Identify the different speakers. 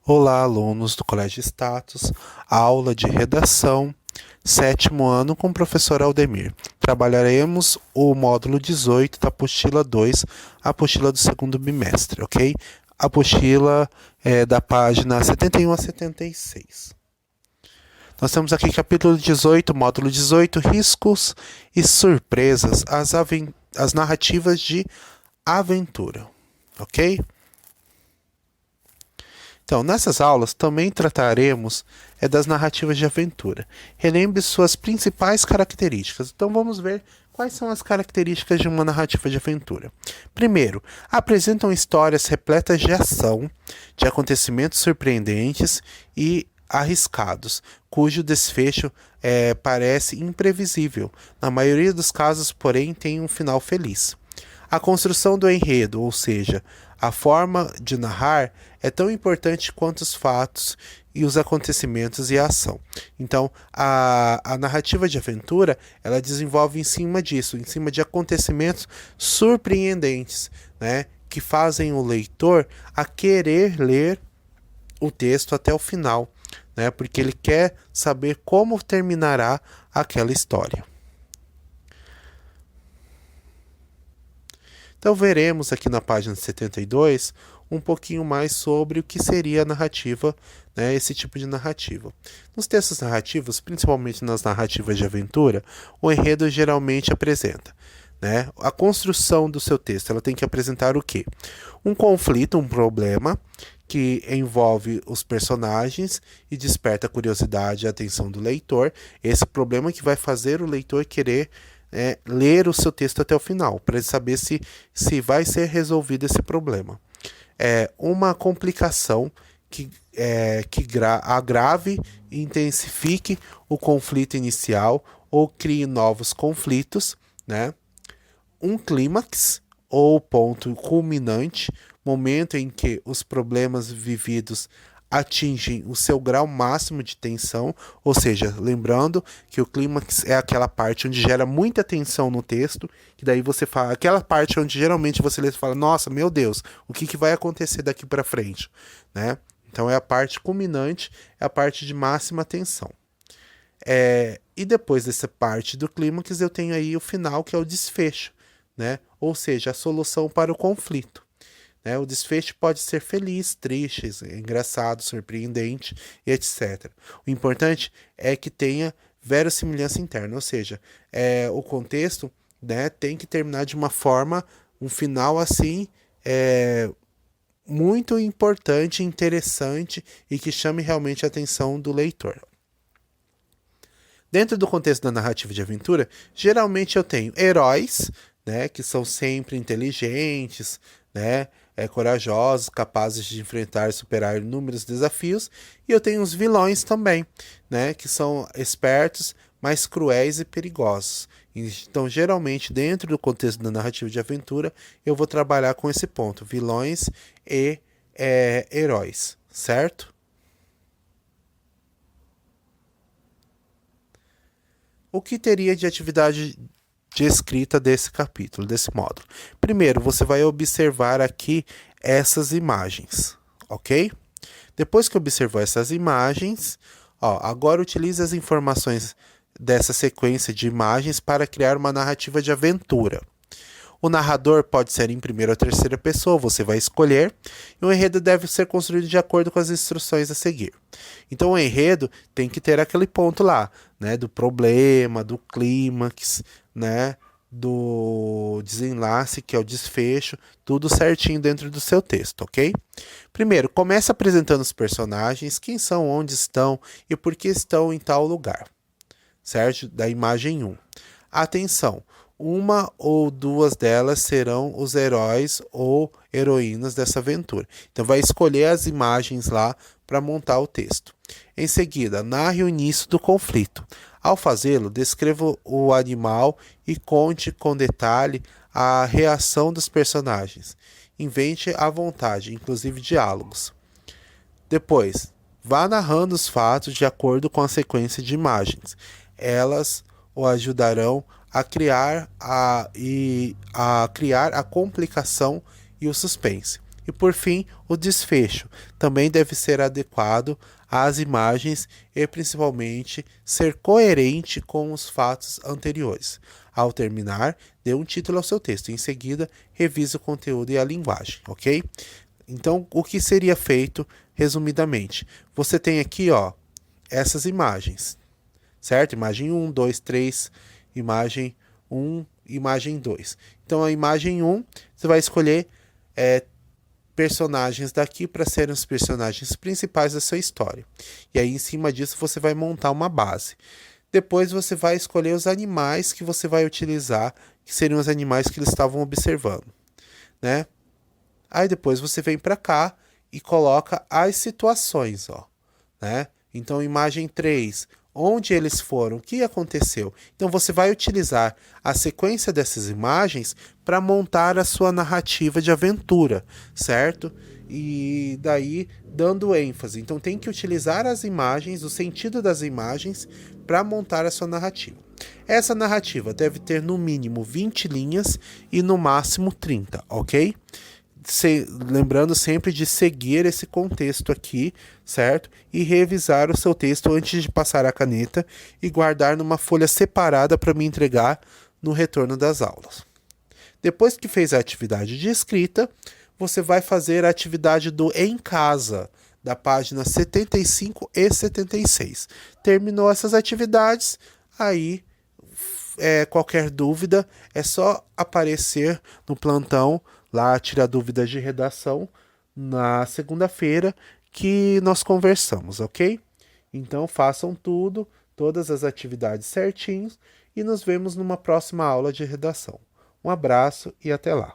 Speaker 1: Olá, alunos do Colégio Status, aula de redação, sétimo ano com o professor Aldemir. Trabalharemos o módulo 18 da apostila 2, a apostila do segundo bimestre, ok? A apostila é da página 71 a 76. Nós temos aqui capítulo 18, módulo 18, riscos e surpresas, as narrativas de aventura, ok? Então, nessas aulas também trataremos das narrativas de aventura. Relembre suas principais características. Então, vamos ver quais são as características de uma narrativa de aventura. Primeiro, apresentam histórias repletas de ação, de acontecimentos surpreendentes e arriscados, cujo desfecho parece imprevisível. Na maioria dos casos, porém, tem um final feliz. A construção do enredo, ou seja, a forma de narrar, é tão importante quanto os fatos e os acontecimentos e a ação. Então, a narrativa de aventura, ela desenvolve em cima disso, em cima de acontecimentos surpreendentes, né, que fazem o leitor a querer ler o texto até o final, né, porque ele quer saber como terminará aquela história. Então veremos aqui na página 72 um pouquinho mais sobre o que seria a narrativa, né, esse tipo de narrativa. Nos textos narrativos, principalmente nas narrativas de aventura, o enredo geralmente apresenta, né, a construção do seu texto. Ela tem que apresentar o quê? Um conflito, um problema que envolve os personagens e desperta a curiosidade e a atenção do leitor. Esse problema que vai fazer o leitor querer ler o seu texto até o final, para saber se vai ser resolvido esse problema. Uma complicação que agrave e intensifique o conflito inicial ou crie novos conflitos, né? Um clímax ou ponto culminante, momento em que os problemas vividos atingem o seu grau máximo de tensão, ou seja, lembrando que o clímax é aquela parte onde gera muita tensão no texto, que daí você fala, aquela parte onde geralmente você lê e fala, nossa, meu Deus, o que vai acontecer daqui para frente, né? Então é a parte culminante, é a parte de máxima tensão. E depois dessa parte do clímax eu tenho aí o final, que é o desfecho, né? Ou seja, a solução para o conflito. O desfecho pode ser feliz, triste, engraçado, surpreendente e etc. O importante é que tenha verossimilhança interna, ou seja, o contexto, né, tem que terminar de uma forma, um final assim, muito importante, interessante e que chame realmente a atenção do leitor. Dentro do contexto da narrativa de aventura, geralmente eu tenho heróis, né, que são sempre inteligentes, né, corajosos, capazes de enfrentar e superar inúmeros desafios, e eu tenho os vilões também, né, que são espertos, mais cruéis e perigosos. Então, geralmente, dentro do contexto da narrativa de aventura, eu vou trabalhar com esse ponto, vilões e heróis, certo? O que teria de atividade de escrita desse capítulo, desse módulo? Primeiro, você vai observar aqui essas imagens, ok? Depois que observou essas imagens, agora utilize as informações dessa sequência de imagens para criar uma narrativa de aventura. O narrador pode ser em primeira ou terceira pessoa, você vai escolher, e o enredo deve ser construído de acordo com as instruções a seguir. Então o enredo tem que ter aquele ponto lá, né, do problema, do clímax, né, do desenlace, que é o desfecho, tudo certinho dentro do seu texto, ok? Primeiro, comece apresentando os personagens, quem são, onde estão e por que estão em tal lugar, certo? Da imagem 1. Atenção! Uma ou duas delas serão os heróis ou heroínas dessa aventura. Então vai escolher as imagens lá para montar o texto. Em seguida, narre o início do conflito. Ao fazê-lo, descreva o animal e conte com detalhe a reação dos personagens. Invente à vontade, inclusive diálogos. Depois, vá narrando os fatos de acordo com a sequência de imagens. Elas o ajudarão a criar a complicação e o suspense. E por fim, o desfecho também deve ser adequado às imagens e principalmente ser coerente com os fatos anteriores. Ao terminar, dê um título ao seu texto. Em seguida, revise o conteúdo e a linguagem, ok? Então, o que seria feito, resumidamente? Você tem aqui, ó, essas imagens, certo? Imagem 1, 2, 3, imagem 1, imagem 2. Então, a imagem 1, você vai escolher personagens daqui para serem os personagens principais da sua história. E aí, em cima disso, você vai montar uma base. Depois, você vai escolher os animais que você vai utilizar, que seriam os animais que eles estavam observando, né? Aí depois você vem para cá e coloca as situações, ó, né? Então, imagem 3, onde eles foram, o que aconteceu. Então, você vai utilizar a sequência dessas imagens para montar a sua narrativa de aventura, certo? E daí, dando ênfase. Então, tem que utilizar as imagens, o sentido das imagens, para montar a sua narrativa. Essa narrativa deve ter no mínimo 20 linhas e no máximo 30, ok? Lembrando sempre de seguir esse contexto aqui, certo? E revisar o seu texto antes de passar a caneta e guardar numa folha separada para me entregar no retorno das aulas. Depois que fez a atividade de escrita, você vai fazer a atividade do em casa, da página 75 e 76. Terminou essas atividades, aí qualquer dúvida é só aparecer no plantão lá, tirar dúvidas de redação na segunda-feira que nós conversamos, ok? Então façam tudo, todas as atividades certinhos e nos vemos numa próxima aula de redação. Um abraço e até lá.